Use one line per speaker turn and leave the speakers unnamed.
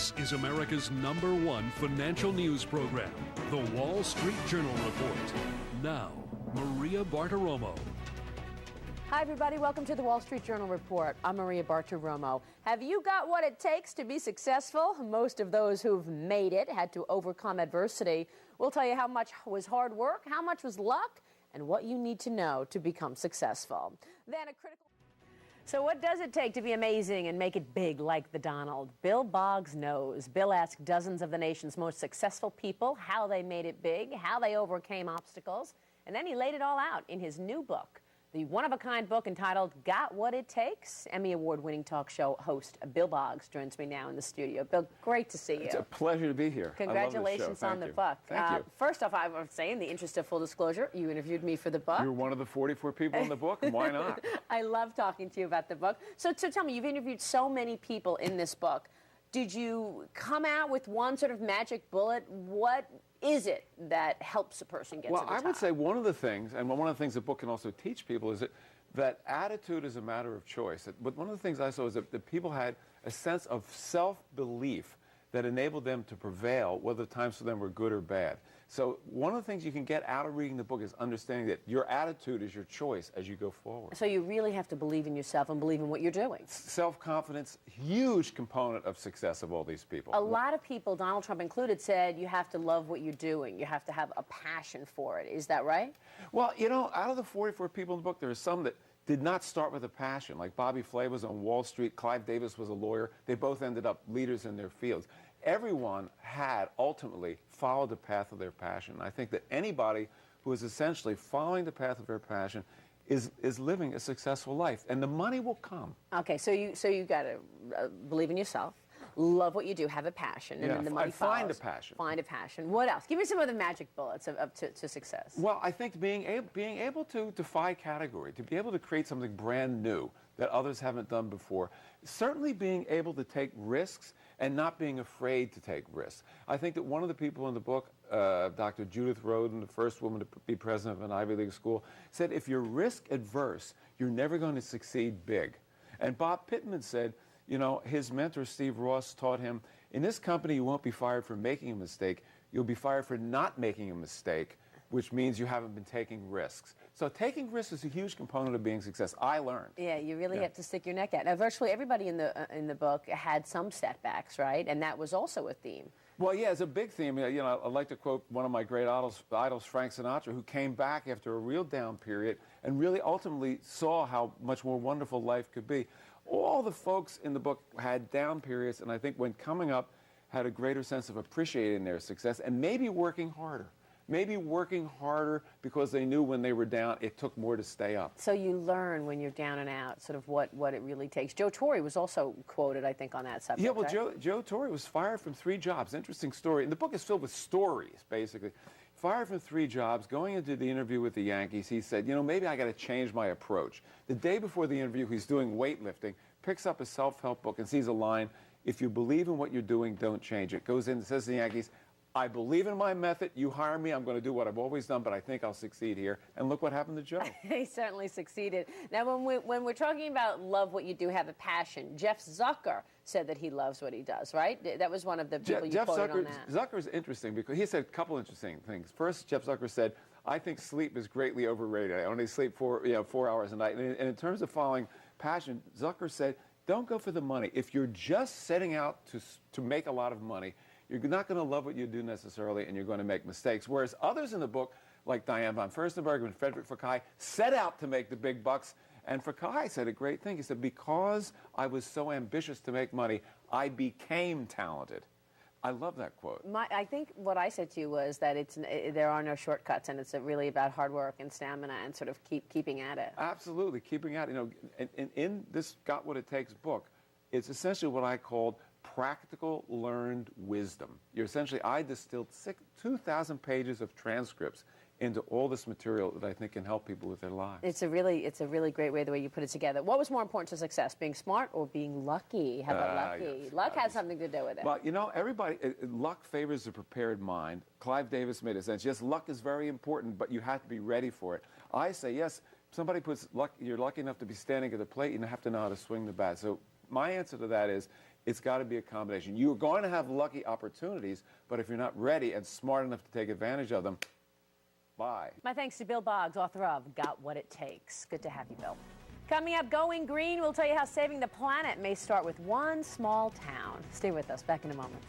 This is America's #1 financial news program, The Wall Street Journal Report. Now, Maria Bartiromo.
Hi, everybody. Welcome to the Wall Street Journal Report. I'm Maria Bartiromo. Have you got what it takes to be successful? Most of those who've made it had to overcome adversity. We'll tell you how much was hard work, how much was luck, and what you need to know to become successful. Then a critical... So what does it take to be amazing and make it big like the Donald? Bill Boggs knows. Bill asked dozens of the nation's most successful people how they made it big, how they overcame obstacles, and then he laid it all out in his new book. The one-of-a-kind book entitled Got What It Takes? Emmy Award-winning talk show host Bill Boggs joins me now in the studio. Bill, great to see you.
It's a pleasure to be here.
Congratulations on the book.
Thank you.
First off, I would say, in the interest of full disclosure, you interviewed me for the book.
You're one of the 44 people in the book, and why not?
I love talking to you about the book. So tell me, you've interviewed so many people in this book. Did you come out with one sort of magic bullet? What is it that helps a person get to the top?
Well, I would say one of the things, and one of the things the book can also teach people, is that attitude is a matter of choice. But one of the things I saw is that people had a sense of self-belief that enabled them to prevail, whether times for them were good or bad. So one of the things you can get out of reading the book is understanding that your attitude is your choice as you go forward.
So you really have to believe in yourself and believe in what you're doing.
Self-confidence, huge component of success of all these people.
A lot of people, Donald Trump included, said you have to love what you're doing. You have to have a passion for it. Is that right?
Well, you know, out of the 44 people in the book, there are some that did not start with a passion. Like Bobby Flay was on Wall Street, Clive Davis was a lawyer. They both ended up leaders in their fields. Everyone had ultimately followed the path of their passion. I think that anybody who is essentially following the path of their passion is living a successful life, and the money will come.
Okay, so you got to believe in yourself, love what you do, have a passion, and then the money follows.
Find a passion.
Find a passion. What else? Give me some of the magic bullets to success.
Well, I think being able to defy category, to be able to create something brand new that others haven't done before, certainly being able to take risks and not being afraid to take risks. I think that one of the people in the book, Dr. Judith Rodin, the first woman to be president of an Ivy League school, said if you're risk adverse, you're never going to succeed big. And Bob Pittman said, you know, his mentor Steve Ross taught him, in this company you won't be fired for making a mistake, you'll be fired for not making a mistake, which means you haven't been taking risks. So taking risks is a huge component of being success. I learned.
Yeah, you really have to stick your neck out. Now, virtually everybody in the book had some setbacks, right? And that was also a theme.
Well, yeah, it's a big theme. You know, I'd like to quote one of my great idols, Frank Sinatra, who came back after a real down period and really ultimately saw how much more wonderful life could be. All the folks in the book had down periods, and I think when coming up, had a greater sense of appreciating their success and maybe working harder. Maybe working harder because they knew when they were down, it took more to stay up.
So you learn when you're down and out, sort of what it really takes. Joe Torre was also quoted, I think, on that subject.
Yeah, well,
right?
Joe Torre was fired from 3 jobs. Interesting story. And the book is filled with stories, basically. Fired from 3 jobs. Going into the interview with the Yankees, he said, you know, maybe I got to change my approach. The day before the interview, he's doing weightlifting, picks up a self-help book and sees a line, if you believe in what you're doing, don't change it. Goes in and says to the Yankees, I believe in my method. You hire me. I'm going to do what I've always done, but I think I'll succeed here. And look what happened to Joe.
He certainly succeeded. Now, when we're talking about love what you do, have a passion, Jeff Zucker said that he loves what he does, right? That was one of the people you quoted on that.
Zucker is interesting because he said a couple interesting things. First, Jeff Zucker said, I think sleep is greatly overrated. I only sleep 4 hours a night. And in terms of following passion, Zucker said, don't go for the money. If you're just setting out to make a lot of money, you're not going to love what you do necessarily, and you're going to make mistakes. Whereas others in the book, like Diane von Furstenberg and Frederick Fekkai, set out to make the big bucks. And Fekkai said a great thing. He said, because I was so ambitious to make money, I became talented. I love that quote.
I think what I said to you was that there are no shortcuts, and it's really about hard work and stamina and sort of keeping at it.
Absolutely, keeping at it. You know, in this Got What It Takes book, it's essentially what I called practical learned wisdom. I distilled 2,000 pages of transcripts into all this material that I think can help people with their lives.
It's a really great way, the way you put it together. What was more important to success, being smart or being lucky? How about lucky? Yes. Luck has something to do with it.
Well, you know, luck favors a prepared mind. Clive Davis made a sense. Yes, luck is very important, but you have to be ready for it. I say, yes, somebody puts luck, you're lucky enough to be standing at the plate, you have to know how to swing the bat. So my answer to that is, It's got to be a combination. You're going to have lucky opportunities, but if you're not ready and smart enough to take advantage of them, bye.
My thanks to Bill Boggs, author of Got What It Takes. Good to have you, Bill. Coming up, Going Green, we'll tell you how saving the planet may start with one small town. Stay with us. Back in a moment.